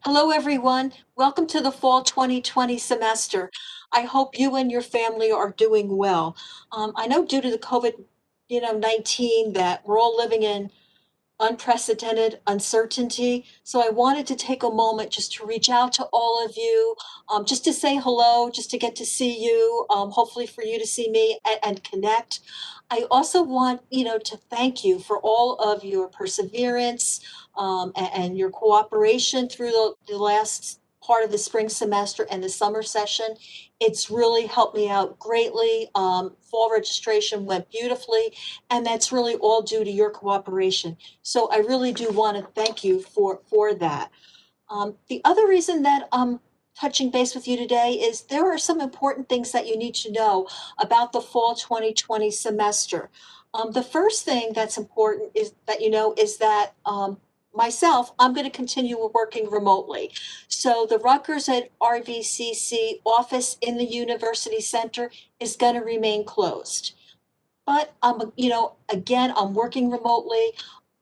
Hello, everyone. Welcome to the fall 2020 semester. I hope you and your family are doing well. I know due to the COVID, 19 that we're all living in unprecedented uncertainty. So I wanted to take a moment just to reach out to all of you, just to say hello, just to get to see you, hopefully for you to see me and connect. I also want, to thank you for all of your perseverance and your cooperation through the last part of the spring semester and the summer session. It's really helped me out greatly. Fall registration went beautifully, and that's really all due to your cooperation. So I really do want to thank you for that. The other reason that I'm touching base with you today is there are some important things that you need to know about the fall 2020 semester. The first thing that's important is that is that myself, I'm going to continue working remotely. So the Rutgers at RVCC office in the University Center is going to remain closed. But again, I'm working remotely.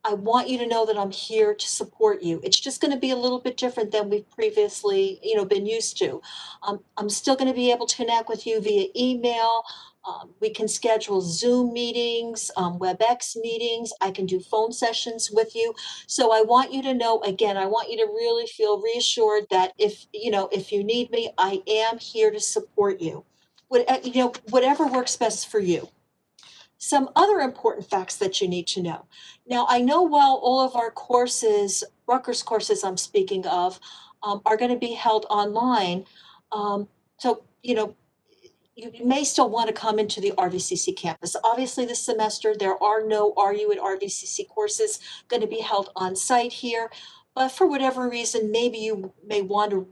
I want you to know that I'm here to support you. It's just going to be a little bit different than we've previously, been used to. I'm still going to be able to connect with you via email. We can schedule Zoom meetings, WebEx meetings. I can do phone sessions with you. So I want you to know, again, I want you to really feel reassured that if you need me, I am here to support you. Whatever works best for you. Some other important facts that you need to know. Now, I know while all of our courses, Rutgers courses I'm speaking of, are going to be held online, so, you may still want to come into the RVCC campus. Obviously, this semester, there are no RU at RVCC courses going to be held on site here, but for whatever reason, maybe you may want to,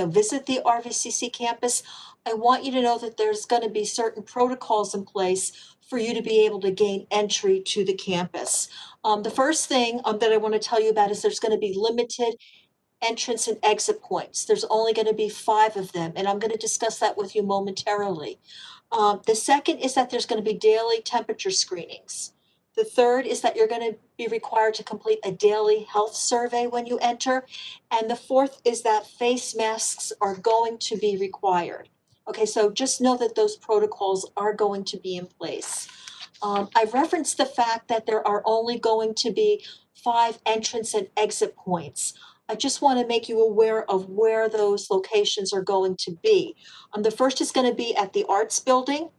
visit the RVCC campus. I want you to know that there's going to be certain protocols in place for you to be able to gain entry to the campus. The first thing that I want to tell you about is there's going to be limited entrance and exit points. There's only going to be 5 of them, and I'm going to discuss that with you momentarily. The second is that there's going to be daily temperature screenings. The third is that you're going to be required to complete a daily health survey when you enter. And the fourth is that face masks are going to be required. Okay, so just know that those protocols are going to be in place. I referenced the fact that there are only going to be 5 entrance and exit points. I just want to make you aware of where those locations are going to be. The first is going to be at the Arts Building.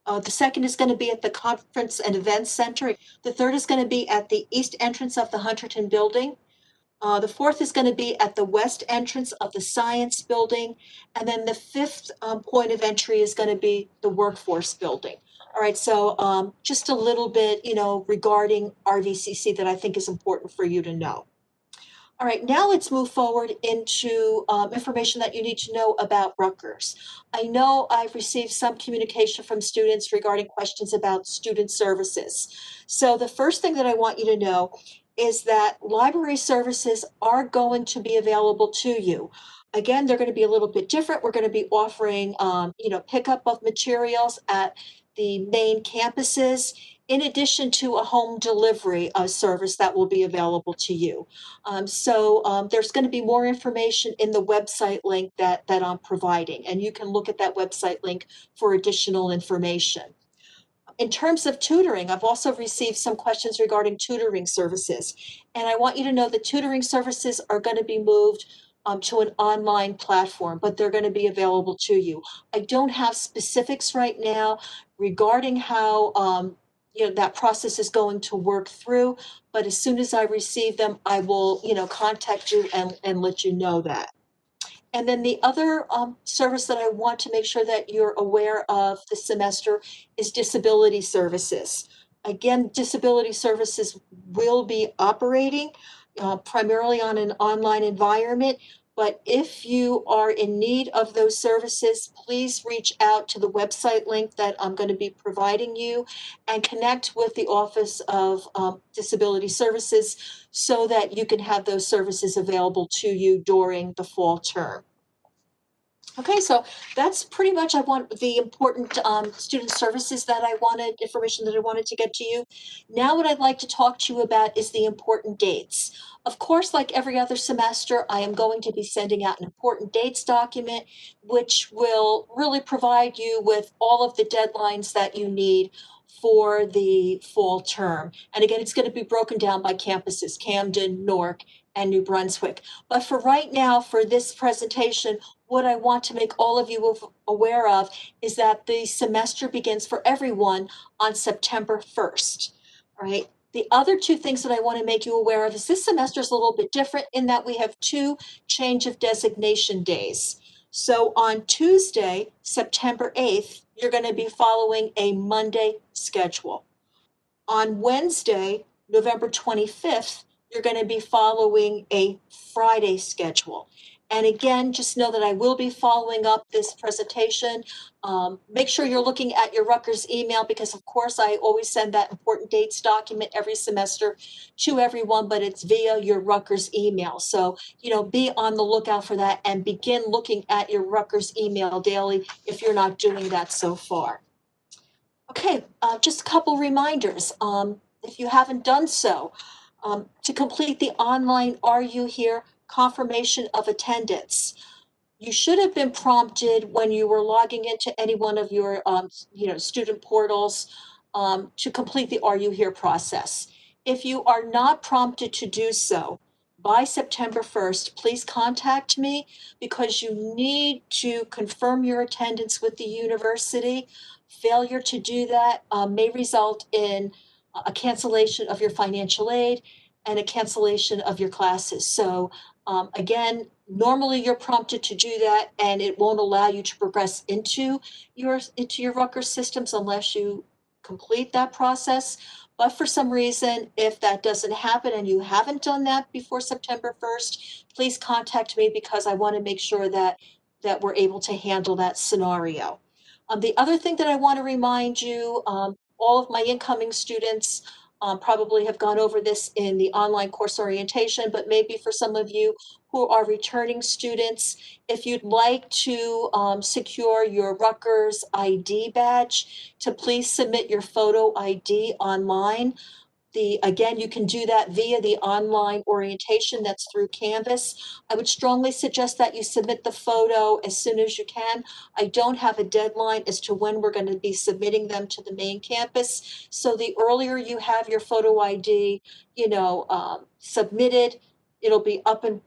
The second is going to be at the Conference and Events Center. The third is going to be at the east entrance of the Hunterton Building. The fourth is going to be at the west entrance of the Science Building. And then the fifth point of entry is going to be the Workforce Building. All right, so just a little bit, regarding RVCC that I think is important for you to know. All right, now let's move forward into information that you need to know about Rutgers. I know I've received some communication from students regarding questions about student services. So the first thing that I want you to know is that library services are going to be available to you. Again, they're going to be a little bit different. We're going to be offering, pickup of materials at the main campuses, in addition to a home delivery service that will be available to you. There's going to be more information in the website link that I'm providing, and you can look at that website link for additional information. In terms of tutoring, I've also received some questions regarding tutoring services, and I want you to know that tutoring services are going to be moved to an online platform, but they're going to be available to you. I don't have specifics right now regarding how that process is going to work through, but as soon as I receive them, I will contact you and let you know that. And then the other service that I want to make sure that you're aware of this semester is disability services. Again, disability services will be operating primarily on an online environment. But if you are in need of those services, please reach out to the website link that I'm going to be providing you and connect with the Office of Disability Services so that you can have those services available to you during the fall term. Okay, so that's pretty much I want the important student services that I wanted, information that I wanted to get to you. Now, what I'd like to talk to you about is the important dates. Of course, like every other semester, I am going to be sending out an important dates document, which will really provide you with all of the deadlines that you need for the fall term. And again, it's going to be broken down by campuses, Camden, Newark, and New Brunswick. But for right now, for this presentation, what I want to make all of you aware of is that the semester begins for everyone on September 1st. All right. The other two things that I want to make you aware of is this semester is a little bit different in that we have two change of designation days. So on Tuesday, September 8th, you're going to be following a Monday schedule. On Wednesday, November 25th, you're going to be following a Friday schedule. And again, just know that I will be following up this presentation. Make sure you're looking at your Rutgers email because, of course, I always send that important dates document every semester to everyone, but it's via your Rutgers email. So, be on the lookout for that and begin looking at your Rutgers email daily if you're not doing that so far. Okay, just a couple reminders. If you haven't done so, to complete the online Are You Here confirmation of attendance, you should have been prompted when you were logging into any one of your, student portals, to complete the Are You Here process. If you are not prompted to do so by September 1st, please contact me because you need to confirm your attendance with the university. Failure to do that may result in a cancellation of your financial aid and a cancellation of your classes. So again, normally you're prompted to do that and it won't allow you to progress into your Rutgers systems unless you complete that process. But for some reason, if that doesn't happen and you haven't done that before September 1st, please contact me because I want to make sure that we're able to handle that scenario. The other thing that I want to remind you, all of my incoming students probably have gone over this in the online course orientation, but maybe for some of you who are returning students, if you'd like to secure your Rutgers ID badge, to please submit your photo ID online. Again, you can do that via the online orientation that's through Canvas. I would strongly suggest that you submit the photo as soon as you can. I don't have a deadline as to when we're going to be submitting them to the main campus. So the earlier you have your photo ID, submitted, it'll be up and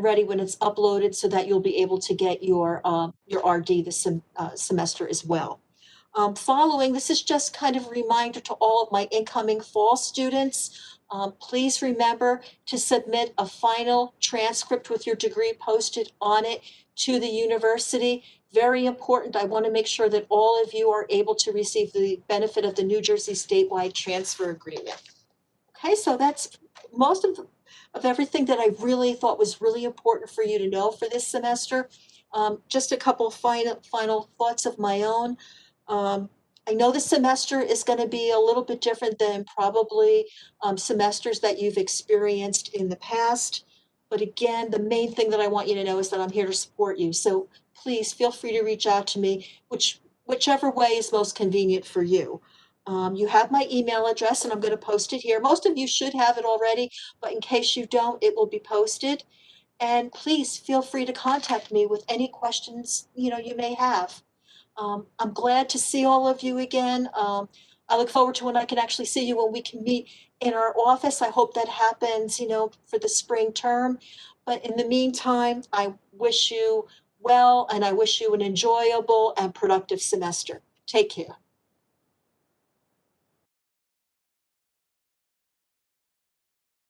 ready when it's uploaded so that you'll be able to get your RD this semester as well. Following, this is just kind of a reminder to all of my incoming fall students. Please remember to submit a final transcript with your degree posted on it to the university. Very important. I want to make sure that all of you are able to receive the benefit of the New Jersey statewide transfer agreement. Okay, so that's most of everything that I really thought was really important for you to know for this semester. Just a couple final thoughts of my own. Um, I know the semester is going to be a little bit different than probably semesters that you've experienced in the past. But again, the main thing that I want you to know is that I'm here to support you. So please feel free to reach out to me, whichever way is most convenient for you. You have my email address and I'm going to post it here. Most of you should have it already, but in case you don't, it will be posted. And please feel free to contact me with any questions, you may have. I'm glad to see all of you again. I look forward to when I can actually see you when we can meet in our office. I hope that happens, for the spring term. But in the meantime, I wish you well and I wish you an enjoyable and productive semester. Take care.